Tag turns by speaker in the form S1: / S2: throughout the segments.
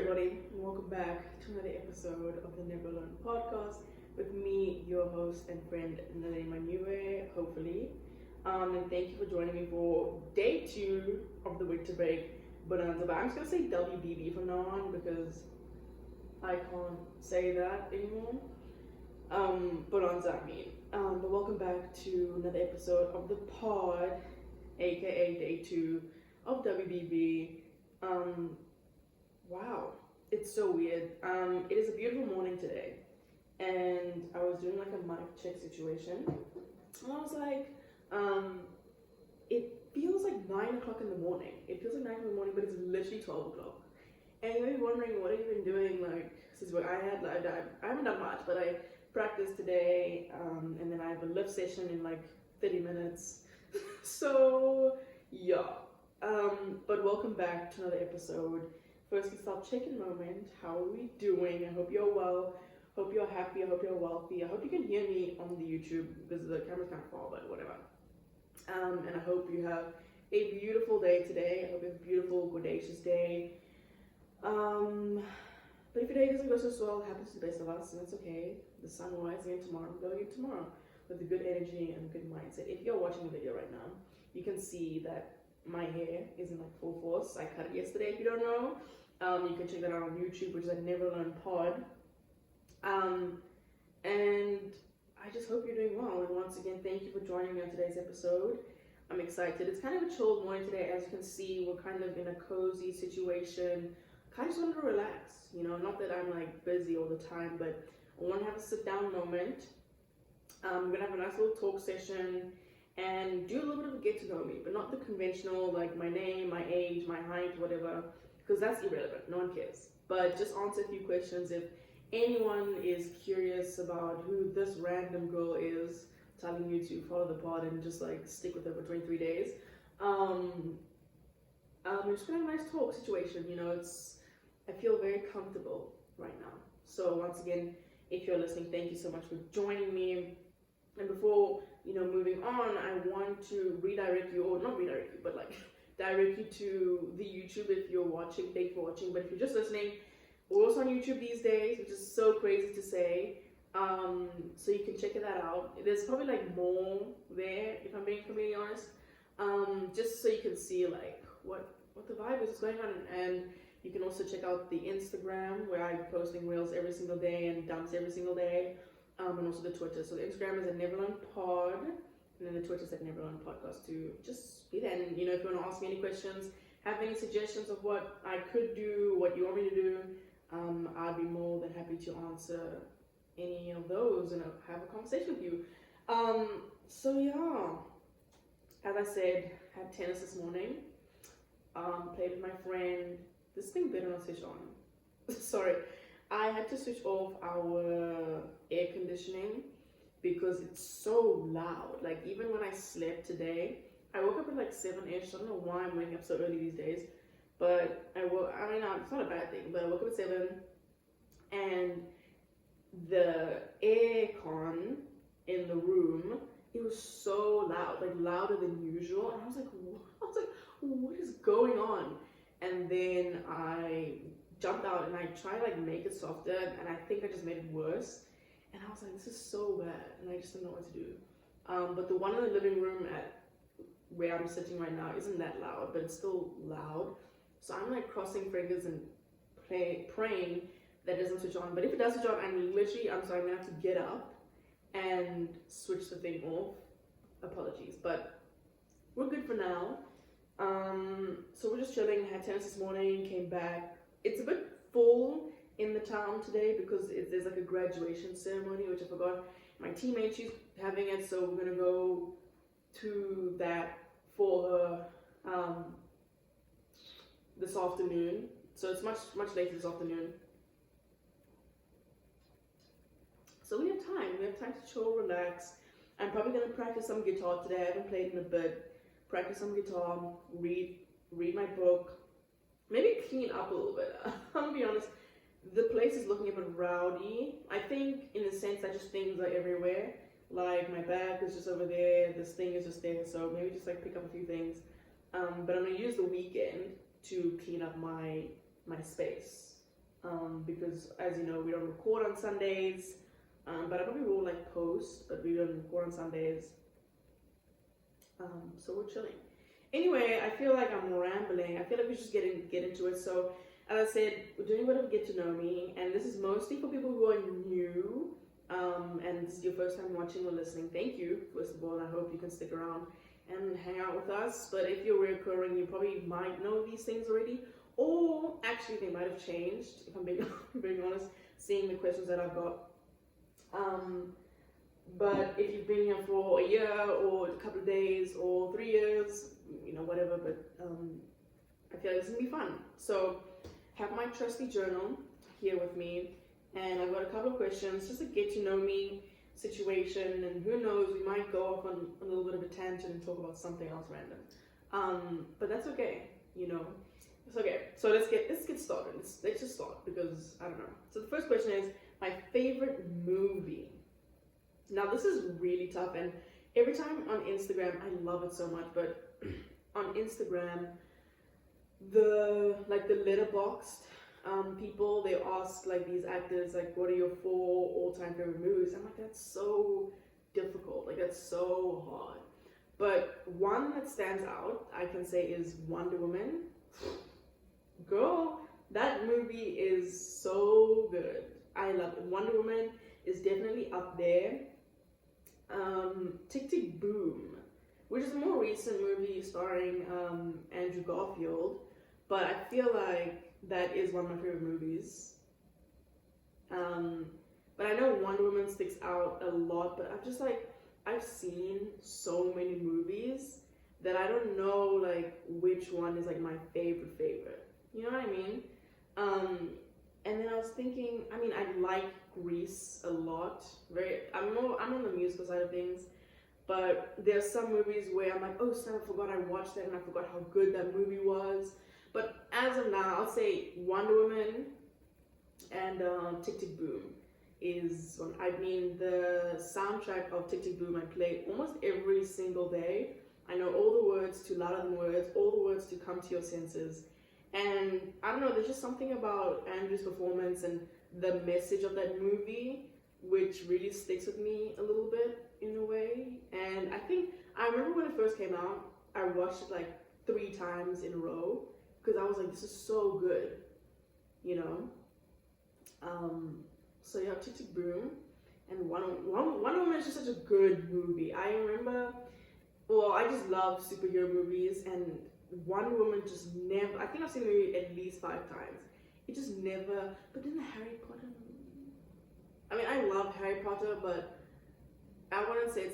S1: everybody, and welcome back to another episode of the Never Alone podcast with me, your host and friend Nalema Niue, hopefully. And thank you for joining me for day 2 of the winter break Bonanza. But I'm just gonna say WBB from now on because I can't say that anymore. Bonanza, I mean. But welcome back to another episode of the pod, aka day 2 of WBB. Wow, it's so weird. It is a beautiful morning today, and I was doing like a mic check situation, and I was like, it feels like 9 o'clock in the morning. It feels like 9 o'clock in the morning, but it's literally 12 o'clock. And you may be wondering, what have you been doing? Like, since I haven't done much, but I practiced today, and then I have a lift session in like 30 minutes. So yeah. But welcome back to another episode. First, we start check-in moment. How are we doing? I hope you're well. Hope you're happy. I hope you're wealthy. I hope you can hear me on the YouTube because the camera's kind of far, but whatever. And I hope you have a beautiful day today. I hope you have a beautiful, audacious day. But if your day doesn't go so well, it happens to the best of us, and it's okay. The sun will rise again tomorrow. I'm going in tomorrow with a good energy and a good mindset. If you're watching the video right now, you can see that my hair is in like full force. I cut it yesterday. If you don't know, you can check that out on YouTube, which is at Never Alone Pod. And I just hope you're doing well. And once again, thank you for joining me on today's episode. I'm excited. It's kind of a chilled morning today. As you can see, we're kind of in a cozy situation. Kind of just want to relax. You know, not that I'm like busy all the time, but I want to have a sit down moment. I'm gonna have a nice little talk session and do a little bit of a get to know me, but not the conventional, like my name, my age, my height, whatever, because that's irrelevant. No one cares. But just answer a few questions. If anyone is curious about who this random girl is telling you to follow the pod and just like stick with her for 23 days, we're just gonna have a nice talk situation. You know, I feel very comfortable right now. So once again, if you're listening, thank you so much for joining me. And before, moving on, I want to redirect you, or not redirect you, but like direct you to the YouTube if you're watching. Thank you for watching. But if you're just listening, we're also on YouTube these days, which is so crazy to say. So you can check that out. There's probably like more there, if I'm being completely honest. Just so you can see like what the vibe is going on. And you can also check out the Instagram, where I'm posting reels every single day and dumps every single day. And also the Twitter. So the Instagram is at Never Alone Pod, and then the Twitter is at Never Alone Podcast to just be there. And if you want to ask me any questions, have any suggestions of what I could do, what you want me to do, I'd be more than happy to answer any of those and have a conversation with you. So yeah, as I said, had tennis this morning. Played with my friend. This thing better not switch on. Sorry. I had to switch off our air conditioning because it's so loud. Like, even when I slept today, I woke up at like 7-ish. I don't know why I'm waking up so early these days, but it's not a bad thing, but I woke up at 7, and the air con in the room, it was so loud, like louder than usual, and I was like, what is going on? And then I jumped out and I tried to like make it softer, and I think I just made it worse. And I was like, this is so bad, and I just don't know what to do. But the one in the living room at where I'm sitting right now isn't that loud, but it's still loud. So I'm like crossing fingers and praying that it doesn't switch on. But if it does switch on, I'm gonna have to get up and switch the thing off. Apologies, but we're good for now. So we're just chilling. Had tennis this morning, came back. It's a bit full in the town today because there's like a graduation ceremony, which I forgot. My teammate, she's having it, so we're gonna go to that for her this afternoon. So it's much later this afternoon. So we have time. We have time to chill, relax. I'm probably gonna practice some guitar today. I haven't played in a bit. Practice some guitar, read my book. Maybe clean up a little bit. I'm gonna be honest, the place is looking a bit rowdy. I think in a sense that just things are everywhere. Like my bag is just over there, this thing is just there, so maybe just like pick up a few things. But I'm gonna use the weekend to clean up my space. because as you know, we don't record on Sundays. But I probably will like post, but we don't record on Sundays. So we're chilling. Anyway, I feel like I'm rambling. I feel like we should just get into it. So as I said, we're doing a bit of get to know me, and this is mostly for people who are new. And this is your first time watching or listening. Thank you, first of all. I hope you can stick around and hang out with us. But if you're recurring, you probably might know these things already, or actually they might have changed. If I'm being honest, seeing the questions that I've got. But if you've been here for a year or a couple of days or 3 years, you know, whatever, but I feel like it's gonna be fun. So have my trusty journal here with me, and I've got a couple of questions just to get to know me situation, and who knows, we might go off on a little bit of a tangent and talk about something else random. But that's okay, you know. It's okay. So let's get started. Let's just start, because I don't know. So the first question is my favorite movie. Now this is really tough, and every time on Instagram, I love it so much, but on Instagram, the letterboxd people, they ask like these actors, like, what are your 4 all-time favorite movies? I'm like, that's so difficult, like that's so hard. But one that stands out, I can say, is Wonder Woman. Girl, that movie is so good. I love it. Wonder Woman is definitely up there. Tick Tick Boom, which is a more recent movie starring Andrew Garfield, but I feel like that is one of my favorite movies. But I know Wonder Woman sticks out a lot, but I've seen so many movies that I don't know like which one is like my favorite. You know what I mean? And then I was thinking, I mean, I like Grease a lot. I'm on the musical side of things, but there's some movies where I'm like, oh snap, I forgot I watched that and I forgot how good that movie was. But as of now, I'll say Wonder Woman and Tick Tick Boom is one. I mean, the soundtrack of Tick Tick Boom I play almost every single day. I know all the words to Louder Than Words, all the words to Come to Your Senses. And I don't know, there's just something about Andrew's performance and the message of that movie which really sticks with me a little bit in a way. And I remember when it first came out, I watched it like 3 times in a row because I was like, this is so good, you know. So yeah, Tick Tick Boom and Wonder Woman is just such a good movie. I remember, well, I just love superhero movies, and Wonder Woman just never, I think I've seen the movie at least 5 times. It just never, but then the Harry Potter movie, I mean, I love Harry Potter, but I wouldn't say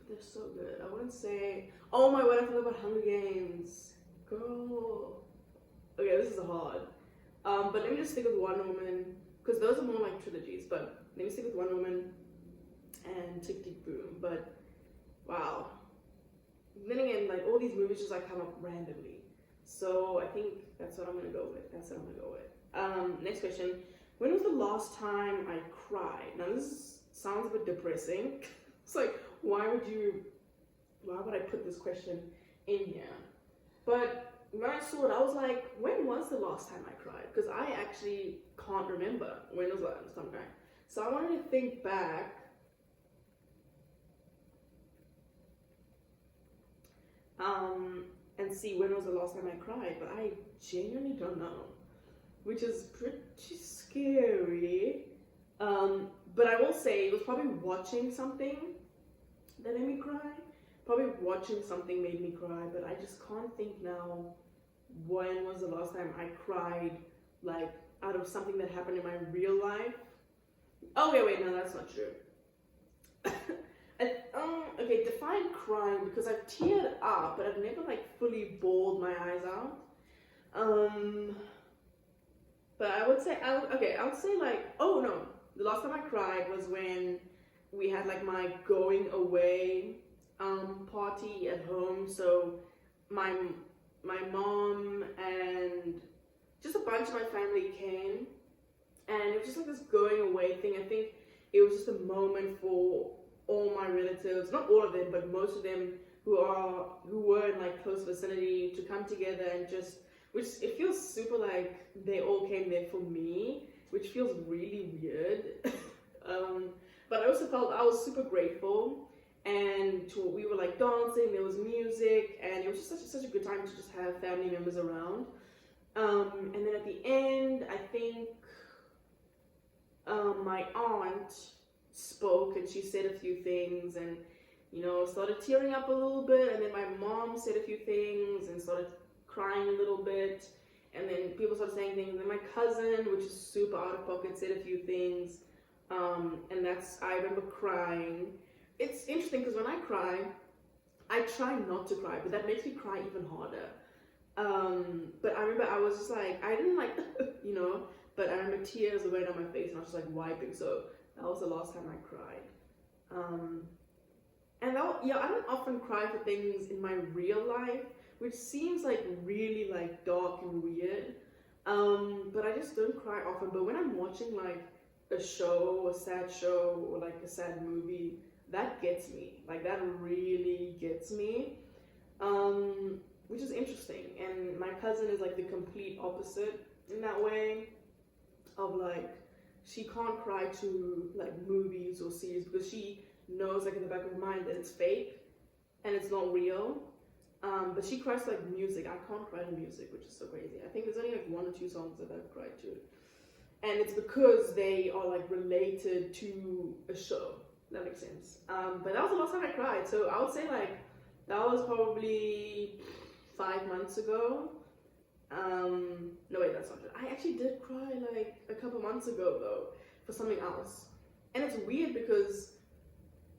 S1: they're so good. I wouldn't say, oh my god, I forgot about Hunger Games. Girl. Okay, this is hard. But let me just stick with Wonder Woman, because those are more like trilogies, but let me stick with Wonder Woman and Tick Tick Boom. But wow. Then again, like all these movies just like come up randomly. So I think that's what I'm gonna go with. Next question. When was the last time I cried? Now this sounds a bit depressing. It's like, why would I put this question in here? But when I saw it, I was like, when was the last time I cried? Because I actually can't remember when was the last time I cried. So I wanted to think back. And see when was the last time I cried, but I genuinely don't know, which is pretty scary. But I will say it was probably watching something that made me cry. Probably watching something made me cry, but I just can't think now when was the last time I cried, like out of something that happened in my real life. Oh wait, no, that's not true. Okay, define crying, because I've teared up, but I've never like fully bawled my eyes out. But I would say, like, oh no, the last time I cried was when we had like my going away party at home. So my mom and just a bunch of my family came, and it was just like this going away thing. I think it was just a moment for all my relatives, not all of them, but most of them who were in like close vicinity to come together and just, which it feels super like they all came there for me, which feels really weird. But I also felt I was super grateful, and we were like dancing, there was music, and it was just such a good time to just have family members around. And then at the end, I think my aunt spoke, and she said a few things, and started tearing up a little bit. And then my mom said a few things and started crying a little bit. And then people started saying things. And then my cousin, which is super out of pocket, said a few things. And I remember crying. It's interesting because when I cry, I try not to cry, but that makes me cry even harder. But I remember I was just like, I didn't like, but I remember tears were going down my face and I was just like wiping. So that was the last time I cried. And I don't often cry for things in my real life, which seems like really like dark and weird. But I just don't cry often. But when I'm watching like a show, a sad show, or like a sad movie, that gets me. Like that really gets me. Which is interesting. And my cousin is like the complete opposite in that way of like, she can't cry to like movies or series because she knows like in the back of her mind that it's fake and it's not real. But she cries to like music. I can't cry to music, which is so crazy. I think there's only like 1 or 2 songs that I've cried to. And it's because they are like related to a show. That makes sense. But that was the last time I cried. So I would say like, that was probably 5 months ago. No wait, that's not true. I actually did cry like a couple months ago though, for something else. And it's weird because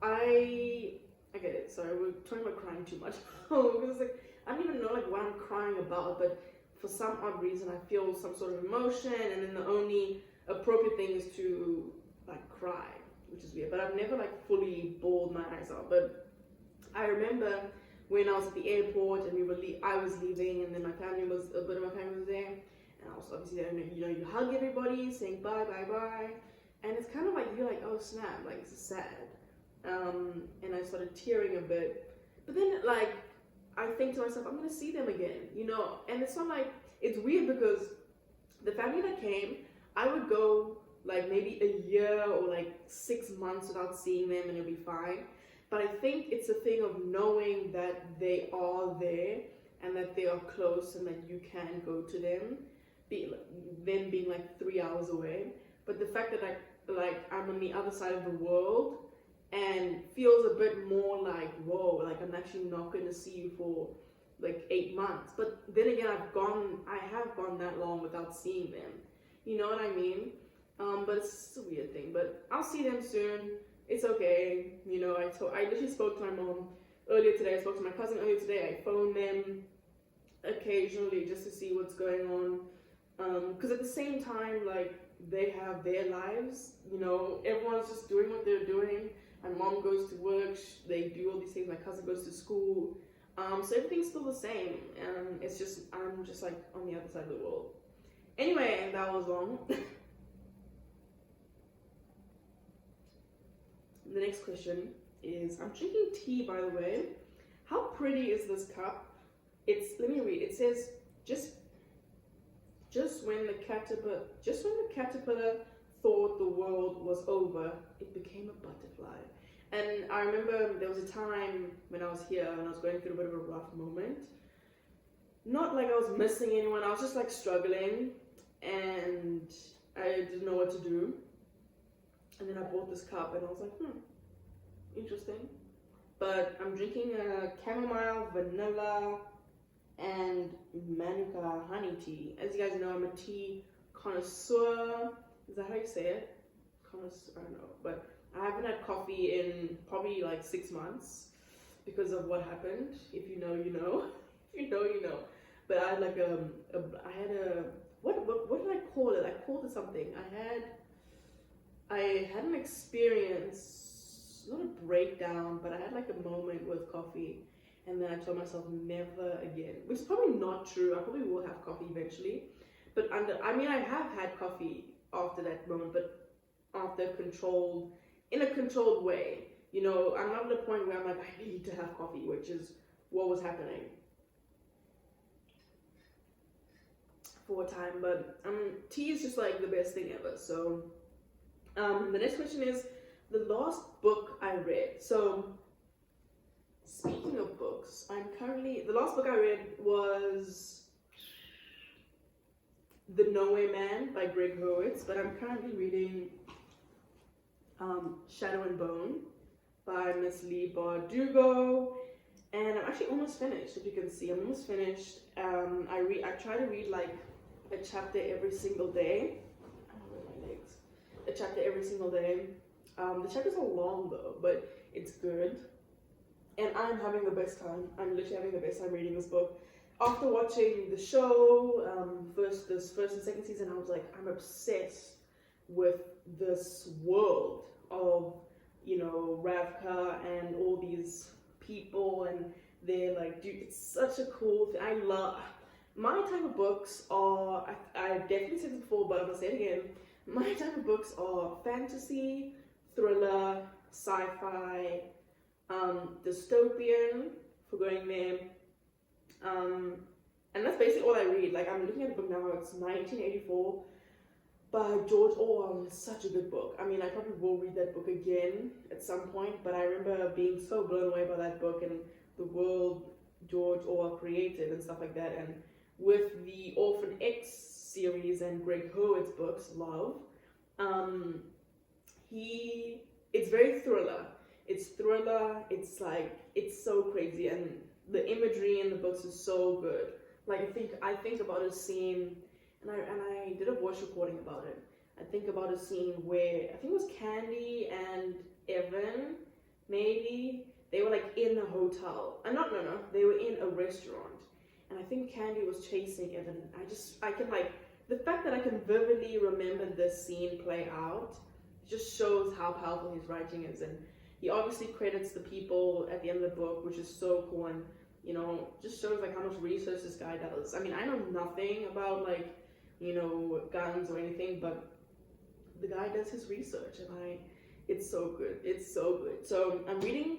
S1: I get it, sorry, we're talking about crying too much. Because it's like, I don't even know like what I'm crying about, but for some odd reason I feel some sort of emotion, and then the only appropriate thing is to like cry, which is weird. But I've never like fully bawled my eyes out. But I remember when I was at the airport and I was leaving, and then a bit of my family was there, and I was obviously there, and you hug everybody, saying bye, bye, bye, and it's kind of like, you're like, oh snap, like this is sad. And I started tearing a bit, but then like, I think to myself, I'm gonna see them again, and it's not like, it's weird because the family that came, I would go like maybe a year or like 6 months without seeing them and it'll be fine. But I think it's a thing of knowing that they are there and that they are close and that you can go to them, them being like 3 hours away. But the fact that I'm on the other side of the world and feels a bit more like, whoa, like I'm actually not going to see you for like 8 months. But then again, I have gone that long without seeing them. You know what I mean? But it's just a weird thing. But I'll see them soon. It's okay. I literally spoke to my mom earlier today. I spoke to my cousin earlier today. I phoned them occasionally just to see what's going on. Because at the same time, like, they have their lives. Everyone's just doing what they're doing. My mom goes to work. They do all these things. My cousin goes to school. So everything's still the same. It's just, I'm just like on the other side of the world. Anyway, that was long. The next question is, I'm drinking tea, by the way. How pretty is this cup? Let me read. It says, just when the caterpillar thought the world was over, it became a butterfly. And I remember there was a time when I was here and I was going through a bit of a rough moment. Not like I was missing anyone, I was just like struggling and I didn't know what to do. And then I bought this cup and I was like, interesting. But I'm drinking a chamomile, vanilla, and manuka honey tea. As you guys know, I'm a tea connoisseur. Is that how you say it? Connoisseur, I don't know. But I haven't had coffee in probably like 6 months because of what happened. If you know, you know. If you know, you know. But I had like what did I call it? I called it something. I had an experience, not a breakdown, but I had like a moment with coffee, and then I told myself never again, which is probably not true. I probably will have coffee eventually, but I have had coffee after that moment, but in a controlled way. I'm not at a point where I'm like, I need to have coffee, which is what was happening. for a time, but tea is just like the best thing ever. So the next question is the last book I read. So speaking of books, the last book I read was The Nowhere Man by Greg Hurwitz, but I'm currently reading Shadow and Bone by Miss Lee Bardugo, and I'm actually almost finished. If you can see, I'm almost finished. I try to read like a chapter every single day. I don't know my legs. A chapter every single day. The chapters are long though, but it's good, and I'm having the best time. I'm literally having the best time reading this book. After watching the show, first and second season, I was like, I'm obsessed with this world of, you know, Ravka and all these people, and they're like, dude, it's such a cool thing. I love, my type of books are, I definitely said this before, but I'm gonna say it again. My type of books are fantasy, thriller, sci-fi, dystopian, for going there. And that's basically all I read. Like, I'm looking at the book now, it's 1984 by George Orwell. It's such a good book. I mean, I probably will read that book again at some point, but I remember being so blown away by that book and the world George Orwell created and stuff like that. And with the Orphan X series and Greg Hurwitz books, Love, it's very thriller. It's like, it's so crazy, and the imagery in the books is so good. Like, I think about a scene, and I did a voice recording about it. I think about a scene where, I think it was Candy and Evan, maybe, they were like in a hotel. No, they were in a restaurant. And I think Candy was chasing Evan. I can like, the fact that I can vividly remember this scene play out just shows how powerful his writing is. And he obviously credits the people at the end of the book, which is so cool, and, you know, just shows like how much research this guy does. I mean, I know nothing about like, you know, guns or anything, but the guy does his research, and it's so good. It's so good. So I'm reading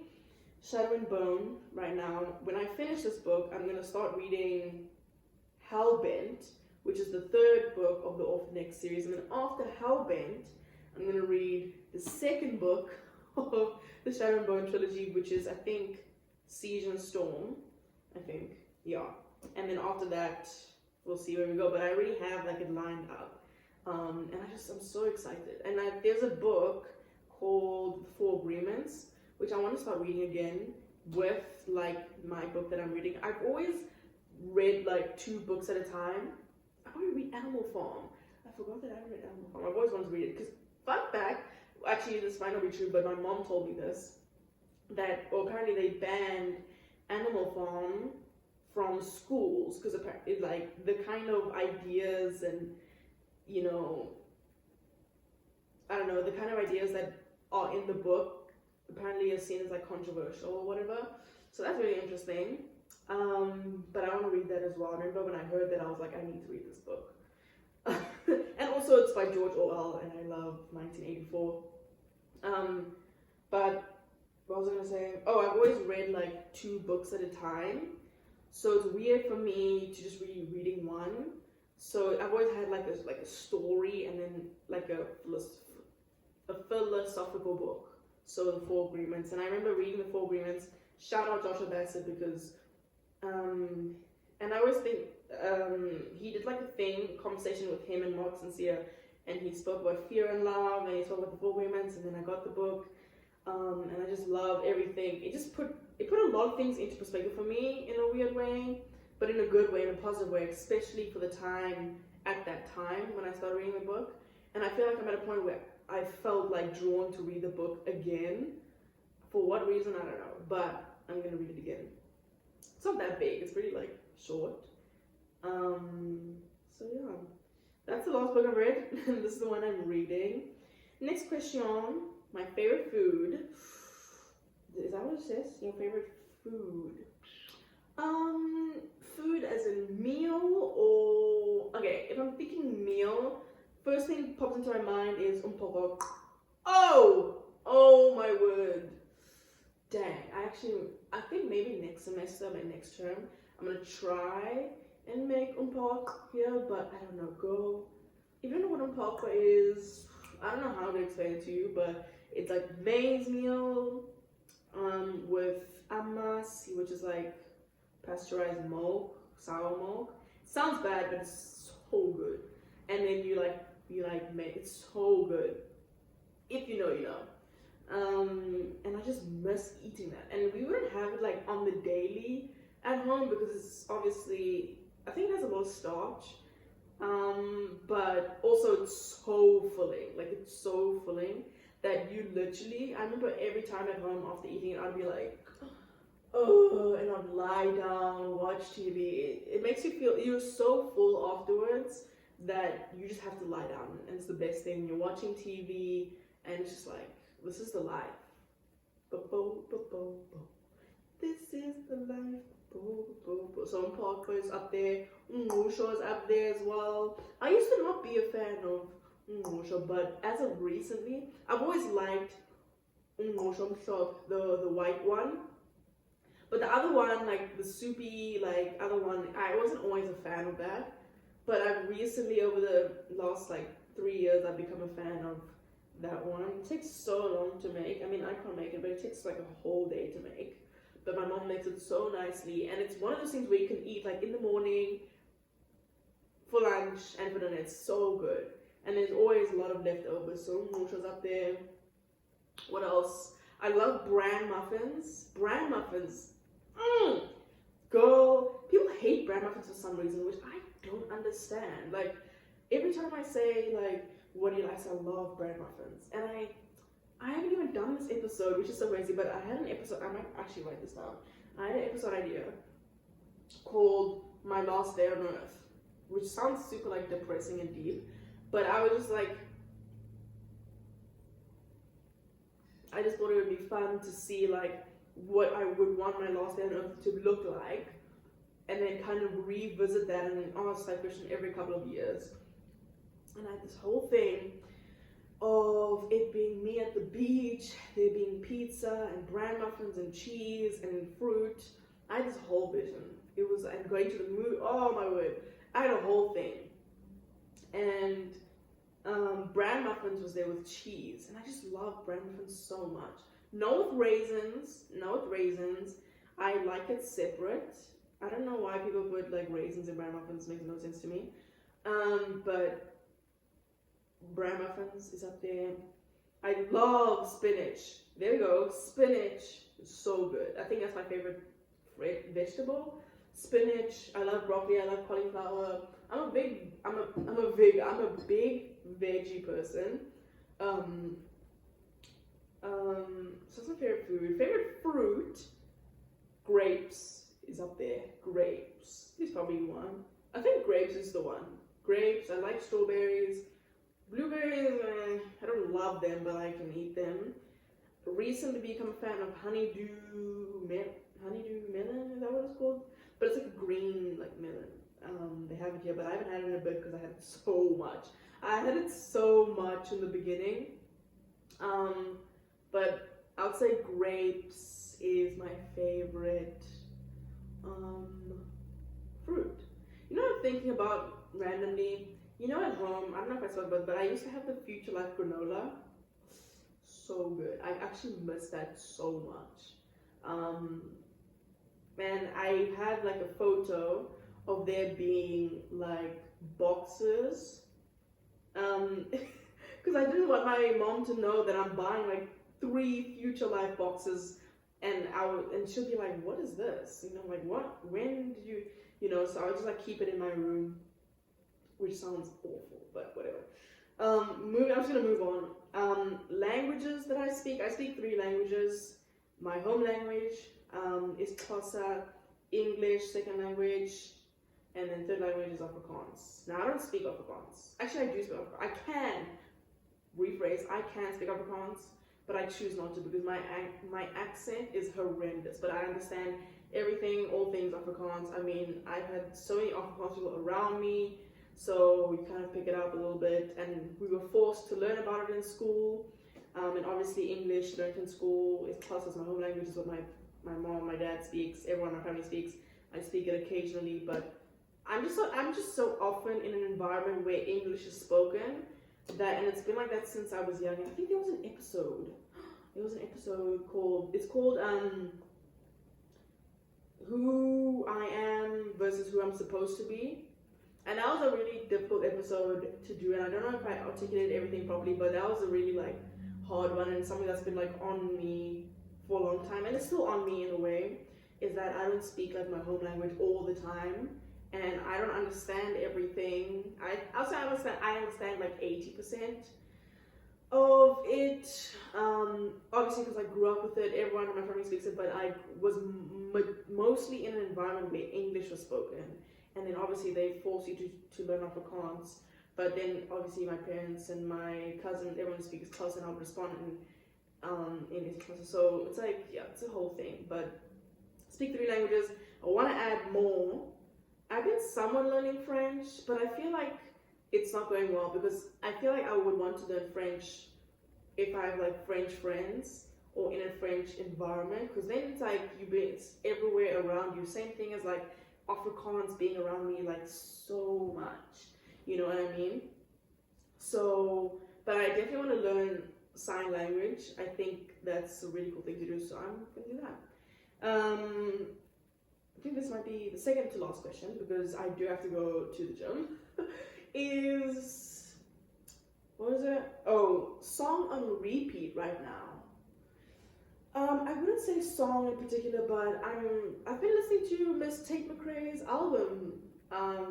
S1: Shadow and Bone right now. When I finish this book, I'm gonna start reading Hellbent, which is the third book of the Orphan X series. And then after Hellbent, I'm gonna read the second book of the Shadow and Bone trilogy, which is, I think, Siege and Storm. I think, yeah. And then after that, we'll see where we go. But I already have like it lined up, and I'm so excited. And there's a book called The Four Agreements, which I want to start reading again with like my book that I'm reading. I've always read like 2 books at a time. I want to read Animal Farm. I forgot that I read Animal Farm. I've always wanted to read it because, fun fact, actually this might not be true, but my mom told me this, that apparently they banned Animal Farm from schools because apparently like the kind of ideas and, you know, I don't know, the kind of ideas that are in the book apparently are seen as like controversial or whatever. So that's really interesting. But I want to read that as well. I remember when I heard that, I was like, I need to read this book. And also it's by George Orwell, and I love 1984. But what was I gonna say? Oh, I've always read like 2 books at a time, so it's weird for me to just be reading one. So I've always had like a story and then like a philosophical book. So The Four Agreements, and I remember reading The Four Agreements. Shout out Joshua Bassett, because and I always think he did like a conversation with him and Mark Sincere, and he spoke about fear and love, and he spoke about The Four Agreements, and then I got the book. And I just love everything. It put a lot of things into perspective for me in a weird way, but in a good way, in a positive way, especially for the time, at that time when I started reading the book. And I feel like I'm at a point where I felt like drawn to read the book again. For what reason, I don't know, but I'm gonna read it again. It's not that big, it's pretty like short. So yeah, that's the last book I've read. This is the one I'm reading. Next question. My favorite food. Is that what it says? Your favorite food? Food as in meal or... Okay, if I'm thinking meal, first thing pops into my mind is umpoko. Oh my word. Dang, I think maybe next semester, my next term, I'm gonna try and make park here, but I don't know, girl. If you know what park is, I don't know how to explain it to you, but it's like maize meal with amas, which is like pasteurized milk, sour milk. It sounds bad, but it's so good. And then you make it's so good. If you know, you know. And I just miss eating that. And we wouldn't have it like on the daily at home because it's obviously, I think it has a lot of starch. But also it's so filling. Like it's so filling that you literally, I remember every time at home after eating it, I'd be like, oh, and I'd lie down, watch TV. It makes you feel, you're so full afterwards that you just have to lie down. And it's the best thing. You're watching TV and it's just like, this is the life. This is the life. So Parker is up there. Ngusho is up there as well. I used to not be a fan of Ngusho, but as of recently, I've always liked Ngusho, the white one. But the other one, like the soupy, like other one, I wasn't always a fan of that. But I've recently, over the last like 3 years, I've become a fan of that one. It takes so long to make. I mean, I can't make it, but it takes like a whole day to make. But my mom makes it so nicely, and it's one of those things where you can eat like in the morning, for lunch, and for dinner. It's so good. And there's always a lot of leftovers. So Mosha's up there. What else? I love bran muffins. Bran muffins. Girl, people hate bran muffins for some reason, which I don't understand. Like, every time I say, like, what do you like? I love bran muffins. And I haven't even done this episode, which is so crazy, but I had an episode, I might actually write this down. I had an episode idea called My Last Day on Earth, which sounds super, like, depressing and deep, but I was just like, I just thought it would be fun to see, like, what I would want my last day on Earth to look like, and then kind of revisit that and ask that question every couple of years. And I had this whole thing of it being me at the beach, there being pizza and bran muffins and cheese and fruit. I had this whole vision. It was, and going to the moon, oh my word, I had a whole thing. And bran muffins was there with cheese, and I just love bran muffins so much. Not with raisins. I like it separate. I don't know why people put like raisins in bran muffins, makes no sense to me. But bran muffins is up there. I love spinach. There we go. Spinach is so good. I think that's my favorite vegetable. Spinach. I love broccoli. I love cauliflower. I'm a big veggie person. So that's my favorite food. Favorite fruit, grapes is up there. Grapes is probably one. I think grapes is the one. Grapes, I like strawberries. Blueberries, I don't love them, but I can eat them. Recently become a fan of honeydew melon, is that what it's called? But it's like a green, like melon. They have it here, but I haven't had it in a bit because I had it so much. I had it so much in the beginning. But I would say grapes is my favorite fruit. You know what I'm thinking about randomly? You know, at home, I don't know if I spoke about it, but I used to have the Future Life granola. So good. I actually miss that so much. And I had like a photo of there being like boxes. Because I didn't want my mom to know that I'm buying like 3 Future Life boxes, and she'll be like, what is this? You know, like, what? When did you know, so I would just like keep it in my room, which sounds awful, but whatever. I'm just gonna move on. Languages that I speak 3 languages. My home language is Xhosa, English, second language, and then third language is Afrikaans. Now I don't speak Afrikaans. Actually, I do speak Afrikaans. I can speak Afrikaans, but I choose not to because my accent is horrendous. But I understand everything, all things Afrikaans. I mean, I've had so many Afrikaans people around me, so we kind of pick it up a little bit, and we were forced to learn about it in school. And obviously English learned in school is plus as my home language, is what my mom, my dad speaks, everyone in my family speaks. I speak it occasionally, but I'm just so often in an environment where English is spoken that, and it's been like that since I was young. And I think there was an episode. There was an episode called, it's called Who I Am versus Who I'm Supposed to Be. And that was a really difficult episode to do, and I don't know if I articulated everything properly, but that was a really like hard one, and something that's been like on me for a long time, and it's still on me in a way, is that I don't speak like my home language all the time, and I don't understand everything. I understand like 80% of it, obviously because I grew up with it, everyone in my family speaks it, but I was mostly in an environment where English was spoken, and then obviously they force you to learn Afrikaans, but then obviously my parents and my cousins, everyone speaks Xhosa, and I'll respond in Xhosa, so it's like, yeah, it's a whole thing. But speak 3 languages. I want to add more. I've been somewhat learning French, but I feel like it's not going well, because I feel like I would want to learn French if I have like French friends or in a French environment, because then it's like it's everywhere around you. Same thing as like Afrikaans being around me like so much, you know what I mean? So, but I definitely want to learn sign language. I think that's a really cool thing to do, so I'm gonna do that. I think this might be the second to last question, because I do have to go to the gym. Is, what is it? Oh, song on repeat right now. I wouldn't say song in particular, but I've been listening to Miss Tate McRae's album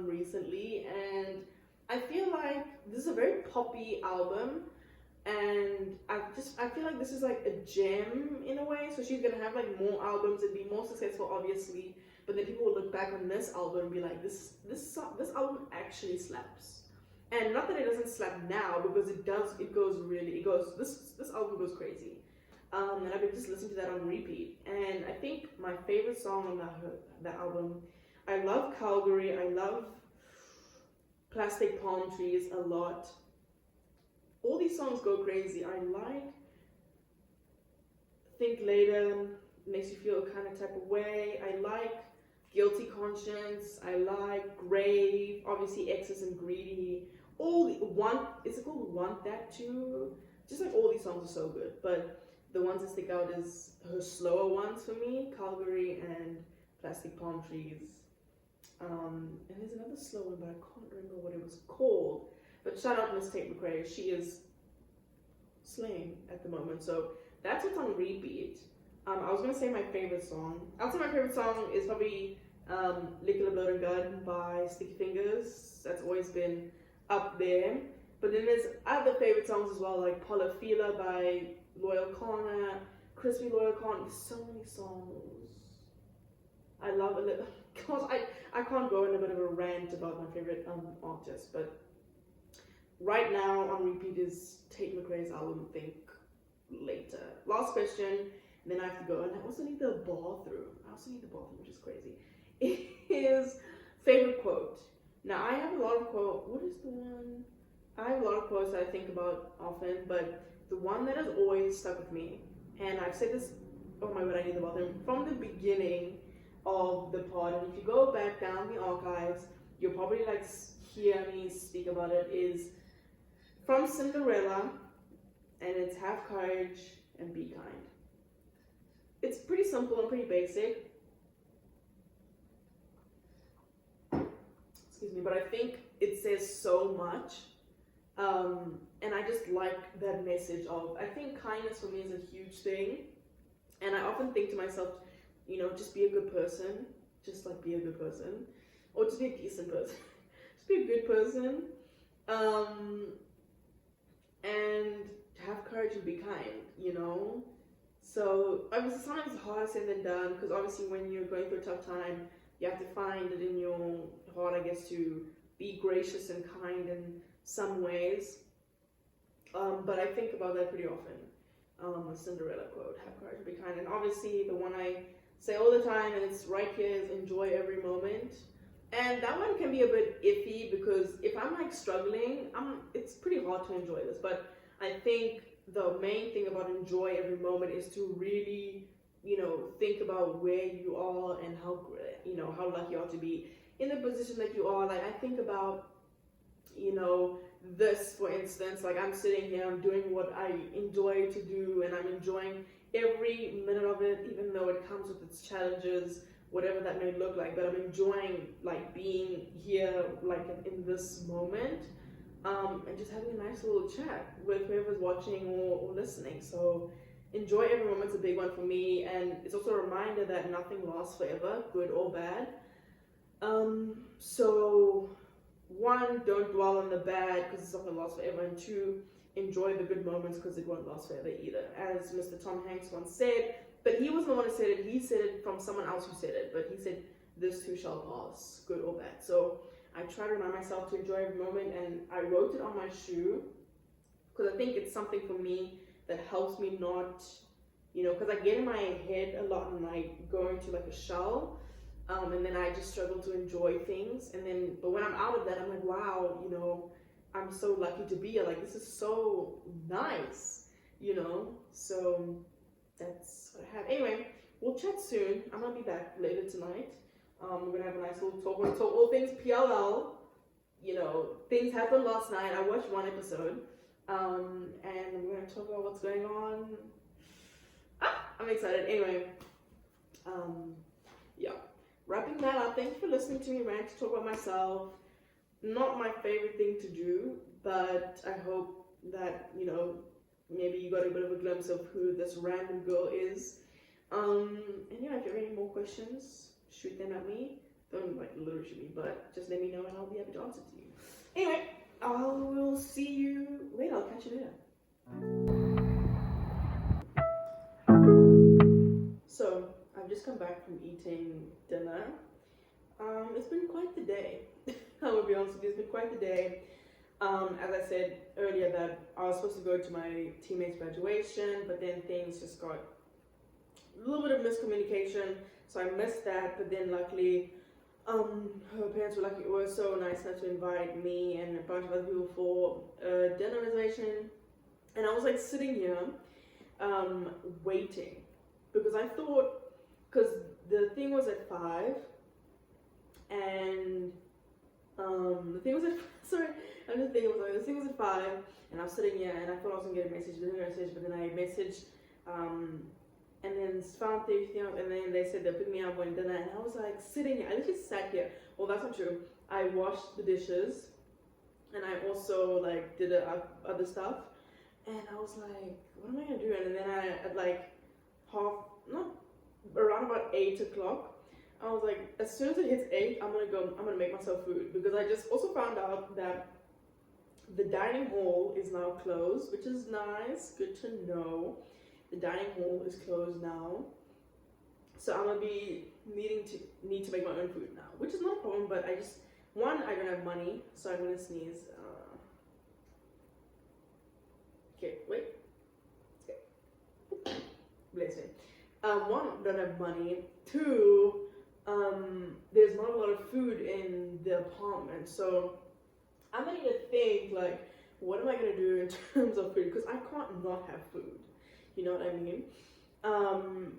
S1: recently, and I feel like this is a very poppy album, and I feel like this is like a gem in a way. So she's gonna have like more albums and be more successful, obviously, but then people will look back on this album and be like, this album actually slaps. And not that it doesn't slap now, because it does. This album goes crazy. And I've been just listening to that on repeat. And I think my favorite song on that album, I love Calgary, I love Plastic Palm Trees a lot. All these songs go crazy. I like Think Later, makes you feel a kind of type of way. I like Guilty Conscience. I like Grave, obviously Excess and Greedy. Is it called Want That Too? Just like all these songs are so good, but the ones that stick out is her slower ones for me, Calgary and Plastic Palm Trees. And there's another slow one, but I can't remember what it was called. But shout out Miss Tate McRae, she is slaying at the moment. So that's what's on repeat. I was gonna say my favorite song. I'll say my favorite song is probably Liquor Blood and Gun by Sticky Fingers. That's always been up there. But then there's other favorite songs as well, like Polyphila by Loyal Connor, Crispy Loyal Connor. There's so many songs. I love a little. Cause I can't go in a bit of a rant about my favorite artists, but right now on repeat is Tate McRae's album Think Later. Last question, and then I have to go. And I also need the bathroom. Which is crazy. Is favorite quote. Now I have a lot of quotes. What is the one? I have a lot of quotes that I think about often, but the one that has always stuck with me, and I've said this, oh my god, I need the bathroom, from the beginning of the pod, and if you go back down the archives, you'll probably like hear me speak about it, is from Cinderella, and it's have courage and be kind. It's pretty simple and pretty basic. Excuse me, but I think it says so much. And I just like that message of, I think kindness for me is a huge thing. And I often think to myself, you know, just be a good person. Just like be a good person. Or just be a decent person. Just be a good person. And have courage and be kind, you know? So, obviously sometimes it's harder said than done, because obviously when you're going through a tough time, you have to find it in your heart, I guess, to be gracious and kind in some ways. But I think about that pretty often. A Cinderella quote, have courage, be kind. And obviously the one I say all the time, and it's right here, is enjoy every moment. And that one can be a bit iffy, because if I'm like struggling, it's pretty hard to enjoy this. But I think the main thing about enjoy every moment is to really, you know, think about where you are and how, you know, how lucky you are to be in the position that you are, like I think about, you know, this for instance, like I'm sitting here, I'm doing what I enjoy to do, and I'm enjoying every minute of it, even though it comes with its challenges, whatever that may look like. But I'm enjoying like being here, like in this moment, and just having a nice little chat with whoever's watching or listening. So enjoy every moment's a big one for me, and it's also a reminder that nothing lasts forever, good or bad. So one, don't dwell on the bad because it's not going to last forever, and two, enjoy the good moments because it won't last forever either. As Mr. Tom Hanks once said, but he wasn't the one who said it, he said it from someone else who said it, but he said, this too shall pass, good or bad. So I try to remind myself to enjoy every moment, and I wrote it on my shoe because I think it's something for me that helps me not, you know, because I get in my head a lot and I go into like a shell. And then I just struggle to enjoy things. And then, but when I'm out of that, I'm like, wow, you know, I'm so lucky to be here. Like, this is so nice, you know? So that's what I have. Anyway, we'll chat soon. I'm going to be back later tonight. We're going to have a nice little talk. We're going to talk all things PLL. You know, things happened last night. I watched one episode. And we're going to talk about what's going on. I'm excited. Anyway, yeah. Wrapping that up, thank you for listening to me rant to talk about myself. Not my favorite thing to do, but I hope that, you know, maybe you got a bit of a glimpse of who this random girl is. And yeah, if you have any more questions, shoot them at me. Don't like literally shoot me, but just let me know and I'll be happy to answer to you. Anyway, I will see you later. I'll catch you later. So I've just come back from eating dinner. It's been quite the day. I will be honest with you, it's been quite the day. As I said earlier, that I was supposed to go to my teammate's graduation, but then things just got a little bit of miscommunication, so I missed that. But then luckily, her parents were so nice enough to invite me and a bunch of other people for a dinner reservation, and I was like sitting here, waiting, because I thought, because the thing was at 5, and the thing was at the thing was at 5, and I was sitting here, and I thought I was gonna get a message, but then I messaged, and then found everything out, and then they said they'll pick me up when dinner, and I was like sitting here, I literally sat here. Well, that's not true. I washed the dishes, and I also like did other stuff, and I was like, what am I gonna do? And then at like around about 8 o'clock, I was like, as soon as it hits 8, I'm gonna make myself food, because I just also found out that the dining hall is now closed, which is nice, good to know. The dining hall is closed now, so I'm gonna be need to make my own food now, which is not a problem. But I don't have money, so I'm gonna sneeze. Okay, wait. Okay. Bless me. One, don't have money. Two, there's not a lot of food in the apartment, so I'm gonna need to think, like, what am I gonna do in terms of food, because I can't not have food, you know what I mean?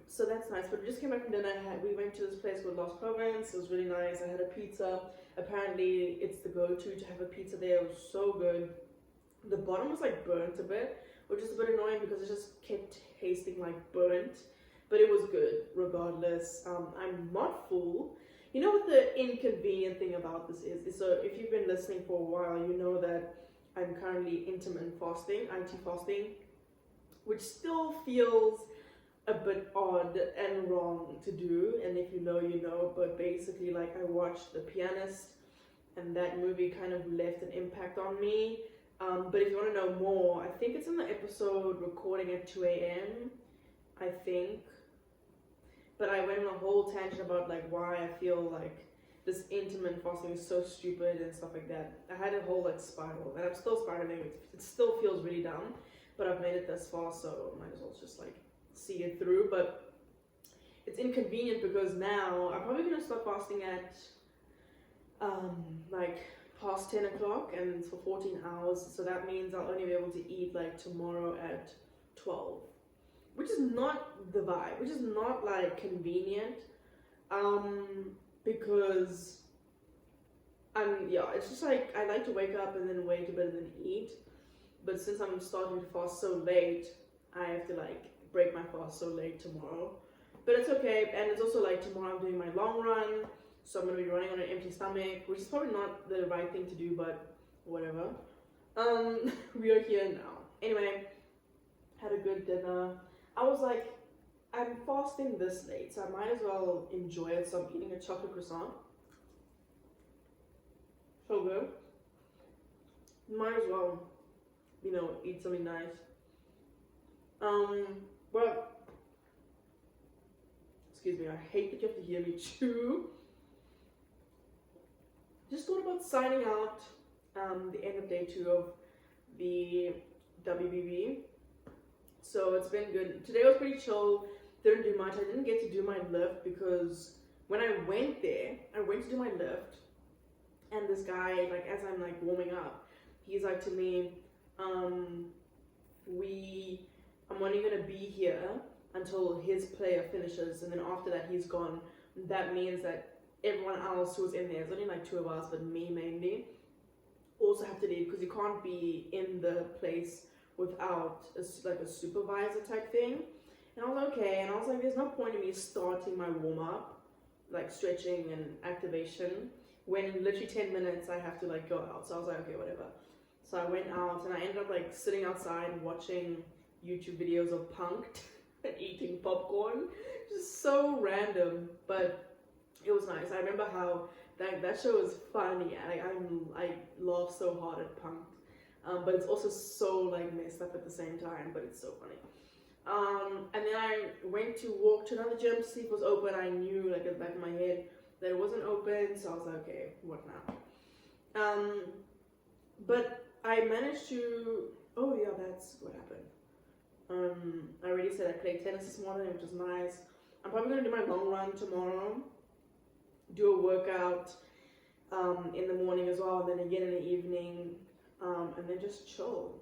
S1: So that's nice. But we just came back from dinner. We went to this place called Lost Province. It was really nice. I had a pizza. Apparently it's the go-to to have a pizza there. It was so good. The bottom was like burnt a bit, which is a bit annoying because it just kept tasting like burnt, but it was good regardless. I'm not full. You know what the inconvenient thing about this is so if you've been listening for a while, you know that I'm currently intermittent fasting, anti-fasting, which still feels a bit odd and wrong to do, and if you know, you know. But basically, like, I watched The Pianist, and that movie kind of left an impact on me. But if you want to know more, I think it's in the episode Recording at 2 a.m. I think. But I went on a whole tangent about like why I feel like this intermittent fasting is so stupid and stuff like that. I had a whole like spiral, and I'm still spiraling. It still feels really dumb, but I've made it this far, so I might as well just like see it through. But it's inconvenient because now I'm probably gonna start fasting at like past 10 o'clock, and it's for 14 hours, so that means I'll only be able to eat like tomorrow at 12, which is not the vibe, which is not like convenient, because yeah, it's just like I like to wake up and then wait a bit and then eat. But since I'm starting to fast so late, I have to like break my fast so late tomorrow. But it's okay, and it's also like tomorrow I'm doing my long run, so I'm gonna be running on an empty stomach, which is probably not the right thing to do, but whatever. We are here now. Anyway, had a good dinner. I was like, I'm fasting this late, so I might as well enjoy it. So I'm eating a chocolate croissant. So good. Might as well, eat something nice. But excuse me, I hate that you have to hear me chew. Just thought about signing out the end of day 2 of the WBB. So it's been good. Today was pretty chill. Didn't do much. I didn't get to do my lift because when I went there, I went to do my lift, and this guy, like as I'm like warming up, he's like to me, I'm only gonna be here until his player finishes, and then after that he's gone. That means that everyone else who was in there, there's only like 2 of us, but me mainly, also have to leave because you can't be in the place without a supervisor type thing. And I was like, okay, and I was like, there's no point in me starting my warm-up, like stretching and activation, when in literally 10 minutes I have to like go out. So I was like, okay, whatever. So I went out and I ended up like sitting outside watching YouTube videos of Punked and eating popcorn. Just so random, but it was nice. I remember how that show was funny. I laugh so hard at Punked, but it's also so like messed up at the same time. But it's so funny. And then I went to walk to another gym to see if it was open. I knew like at the back of my head that it wasn't open, so I was like, okay, what now? But I managed to. Oh yeah, that's what happened. I already said I played tennis this morning, which is nice. I'm probably gonna do my long run tomorrow. Do a workout in the morning as well, and then again in the evening, and then just chill.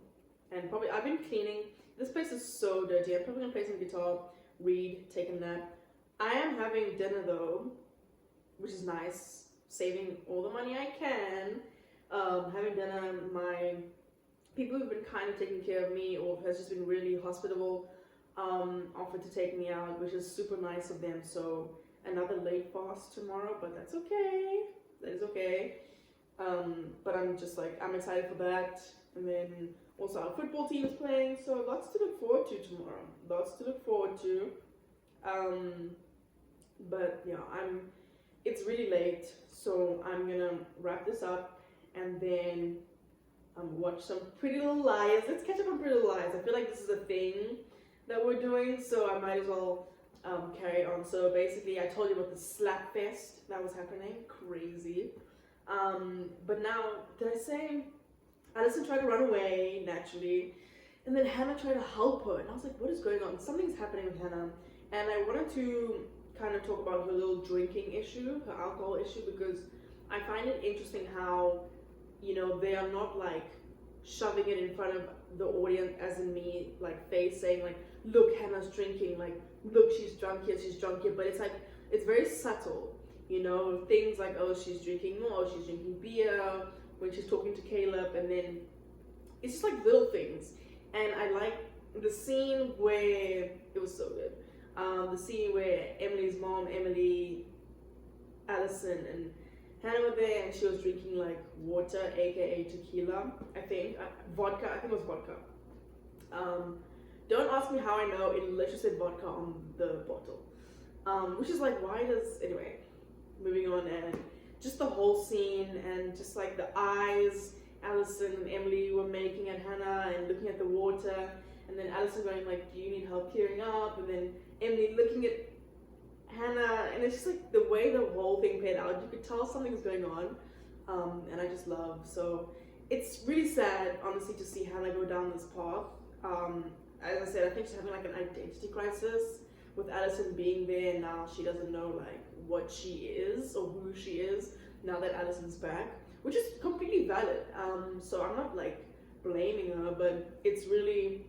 S1: And probably I've been cleaning. This place is so dirty. I'm probably gonna play some guitar, read, take a nap. I am having dinner though, which is nice. Saving all the money I can. Having dinner. My people who've been kind of taking care of me or has just been really hospitable offered to take me out, which is super nice of them. So another late fast tomorrow, but that's okay. That is okay. But I'm just like, I'm excited for that. And then also our football team is playing, so lots to look forward to tomorrow. Lots to look forward to. But yeah, it's really late, so I'm gonna wrap this up and then watch some Pretty Little Liars. Let's catch up on Pretty Little Liars. I feel like this is a thing that we're doing, so I might as well carry it on. So basically, I told you about the slap fest that was happening. Crazy. But now, did I say Addison tried to run away naturally, and then Hannah tried to help her, and I was like, what is going on? Something's happening with Hannah, and I wanted to kind of talk about her little drinking issue, her alcohol issue, because I find it interesting how, they are not like shoving it in front of the audience, as in me, like face saying like, look, Hannah's drinking, like, look, she's drunk here, but it's like, it's very subtle, things like, oh, she's drinking more, oh, she's drinking beer, when she's talking to Caleb, and then it's just like little things. And I like the scene where, it was so good, the scene where Emily's mom, Emily, Allison, and Hannah were there, and she was drinking like water, aka tequila, I think, vodka, I think it was vodka. Don't ask me how I know, it literally said vodka on the bottle. Which is like, why does, anyway, moving on, and just the whole scene, and just like the eyes Allison and Emily were making at Hannah, and looking at the water, and then Allison going like, do you need help clearing up, and then Emily looking at Hannah, and it's just like the way the whole thing played out, you could tell something was going on, and I just love, so it's really sad, honestly, to see Hannah go down this path. As I said, I think she's having like an identity crisis with Allison being there, and now she doesn't know like what she is or who she is now that Allison's back, which is completely valid. So I'm not like blaming her, but it's really,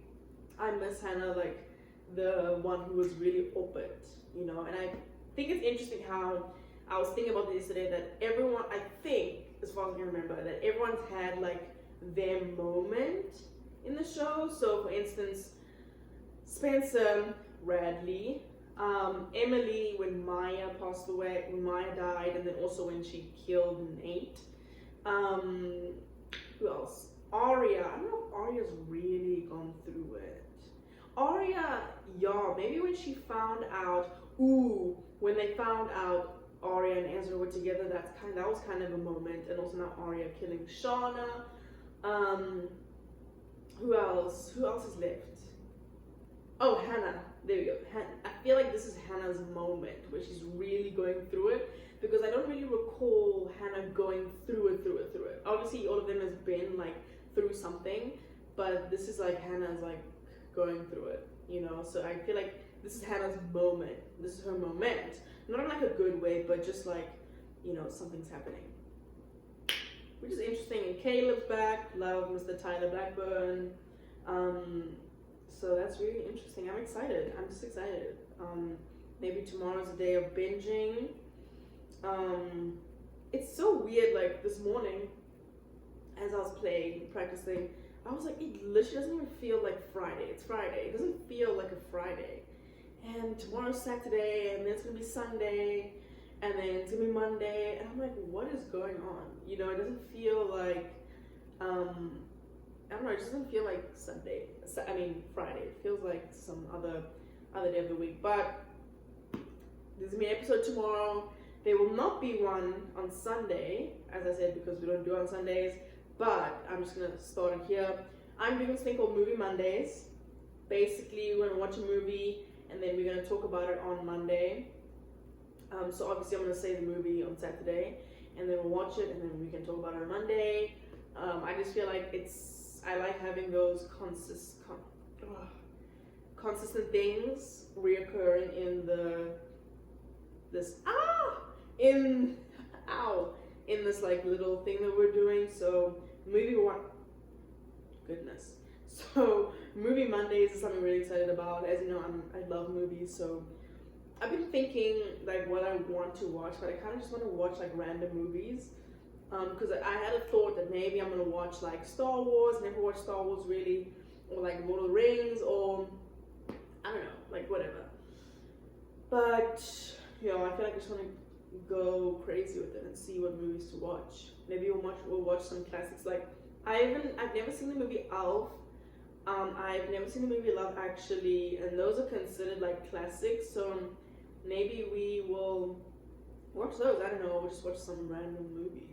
S1: I miss Hannah, like the one who was really open, and I think it's interesting how I was thinking about this yesterday, that everyone, I think as far as I can remember, that everyone's had like their moment in the show. So for instance, Spencer, Radley, Emily when Maya passed away, when Maya died, and then also when she killed Nate. Who else? Arya. I don't know if Arya's really gone through it. Arya, yeah, maybe when she found out, when they found out Arya and Ezra were together, that was kind of a moment. And also now Arya killing Shauna. Who else? Who else is left? Oh, Hannah. There we go. I feel like this is Hannah's moment where she's really going through it, because I don't really recall Hannah going through it. Obviously, all of them has been like through something, but this is like Hannah's like going through it, you know. So I feel like this is Hannah's moment. This is her moment, not in like a good way, but just like, you know, something's happening, which is interesting. And Caleb's back. Love Mr. Tyler Blackburn. So that's really interesting. I'm excited. I'm just excited. Maybe tomorrow's a day of binging. It's so weird. Like this morning, as I was practicing, I was like, it literally doesn't even feel like Friday. It's Friday. It doesn't feel like a Friday. And tomorrow's Saturday, and then it's gonna be Sunday, and then it's gonna be Monday, and I'm like, what is going on? You know, it doesn't feel like, I don't know, it just doesn't feel like Friday. It feels like some other day of the week. But there's gonna be an episode tomorrow. There will not be one on Sunday, as I said, because we don't do it on Sundays. But I'm just gonna start it here. I'm doing this thing called Movie Mondays. Basically, we're gonna watch a movie, and then we're gonna talk about it on Monday. So obviously, I'm gonna say the movie on Saturday, and then we'll watch it, and then we can talk about it on Monday. I just feel like I like having those consistent things reoccurring in this like little thing that we're doing. So Movie Mondays is something I'm really excited about. As you know, I love movies, so I've been thinking like what I want to watch, but I kind of just want to watch like random movies. Because I had a thought that maybe I'm gonna watch like Star Wars. Never watched Star Wars really, or like Lord of the Rings, or I don't know, like whatever. But you know, I feel like I just want to go crazy with it and see what movies to watch. Maybe we'll watch some classics. Like I've never seen the movie Elf. I've never seen the movie Love Actually, and those are considered like classics. So maybe we will watch those. I don't know. We'll just watch some random movies.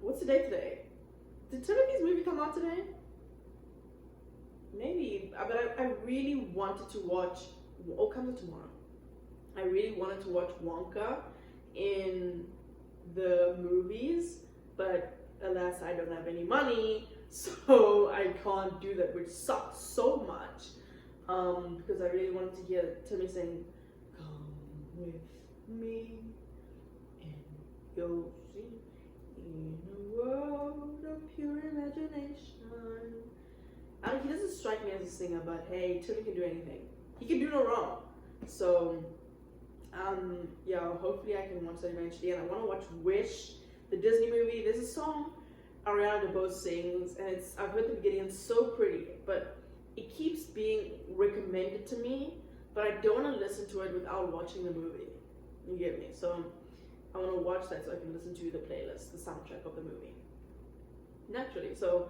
S1: What's the date today? Did Timothy's movie come out today? Maybe, but I really wanted to watch. Oh, comes out tomorrow. I really wanted to watch Wonka in the movies, but alas, I don't have any money, so I can't do that, which sucks so much. Because I really wanted to hear Timmy sing, "Come with me, and you'll see in a world of pure imagination." He doesn't strike me as a singer, but hey, Timmy can do anything. He can do no wrong. So, yeah, hopefully I can watch that eventually. And I want to watch Wish, the Disney movie. There's a song Ariana DeBose sings, and I've heard the beginning, it's so pretty, but it keeps being recommended to me, but I don't want to listen to it without watching the movie. You get me? So I want to watch that so I can listen to the playlist, the soundtrack of the movie. Naturally. So,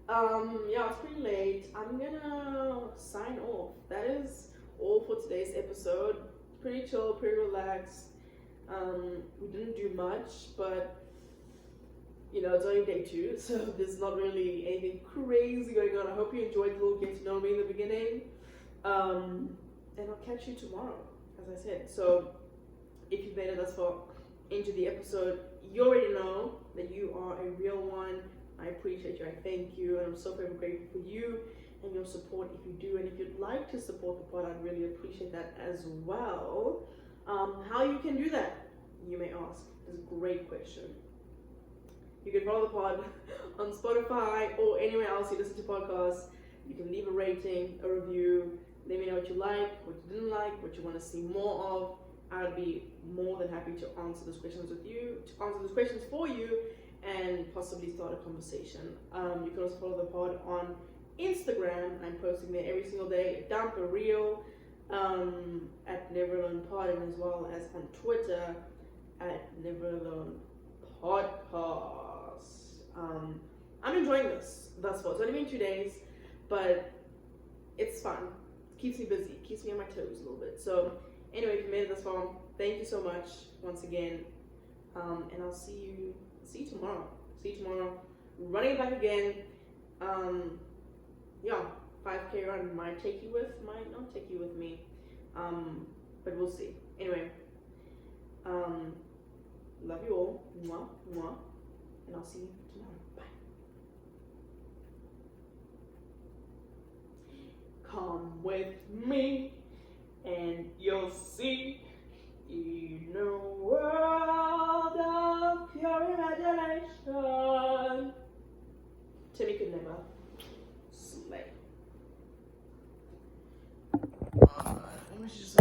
S1: yeah, it's pretty late. I'm gonna sign off. That is all for today's episode. Pretty chill, pretty relaxed. We didn't do much, but you know, it's only day 2, so there's not really anything crazy going on. I hope you enjoyed the little get to know me in the beginning. And I'll catch you tomorrow, as I said. So if you've made it thus far into the episode, you already know that you are a real one. I appreciate you, I thank you, and I'm so very grateful for you and your support if you do. And if you'd like to support the pod, I'd really appreciate that as well. How you can do that, you may ask. It's a great question. You can follow the pod on Spotify or anywhere else you listen to podcasts. You can leave a rating, a review. Let me know what you like, what you didn't like, what you want to see more of. I'd be more than happy to answer those questions with you, to answer those questions for you, and possibly start a conversation. You can also follow the pod on Instagram. I'm posting there every single day. Dump a reel at Never Alone Pod, and as well as on Twitter at Never Alone Podcast. I'm enjoying this thus far. It's only been 2 days, but it's fun. It keeps me busy. It keeps me on my toes a little bit. So anyway, if you made it this far, thank you so much once again. And I'll see you tomorrow. See you tomorrow. Running back again. Yeah, 5K run might take you with, might not take you with me. But we'll see. Anyway, love you all. Mwah, mwah. And I'll see you tomorrow. Bye. Come with me and you'll see in a world of pure imagination. Timmy could never slay. Let me just